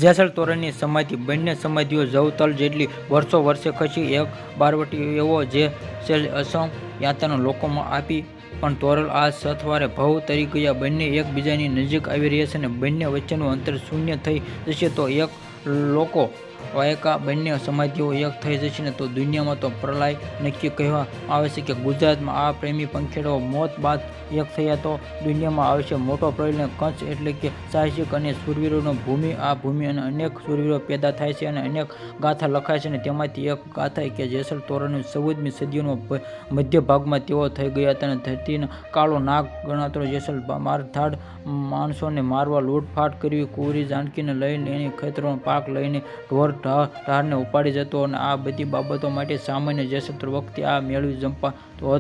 જેસલ તોરણની સમાધિ બંને સમાધિઓ જવતલ જેટલી વર્ષે ખસી એક બારવટી એવો જેસલ અસમ યાતના લોકોમાં આપી પણ તોરલ આ સથવારે ભવ તરી ગયા. બંને એકબીજાની નજીક આવી રહ્યા છે અને બંને વચ્ચેનું અંતર શૂન્ય થઈ જશે તો એક લોકો વાયકા બંને સમાધિઓ એક થઈ જશે ને તો દુનિયામાં તો પ્રલય નક્કી કહેવા આવે છે કે ગુજરાતમાં આ પ્રેમી પંખીડાઓ મોત બાદ એક થયા તો દુનિયામાં આવશે મોટો પ્રલય. કચ્છ એટલે કે સાહસિક અને શૂરવીરોનો ભૂમિ. આ ભૂમિ અને અનેક શૂરવીરો પેદા થાય છે અને અનેક ગાથા લખાય છે અને તેમાંથી એક ગાથા કે જેસલ તોરણની 14મી સદીનો મધ્ય ભાગમાં તેઓ થઈ ગયા હતા અને ધરતીના કાળો નાગ ગણાતો જેસલ મારધાડ માણસોને મારવા લૂંટફાટ કરવી, કુંવરી જાનકીને લઈને એની ખેતરોનો પાક લઈને ઢોર ઢારને ઉપાડી જતો અને આ બધી બાબતો માટે સામાન્ય જેસલ વખતે આ મેળવી જંપાતો હતો.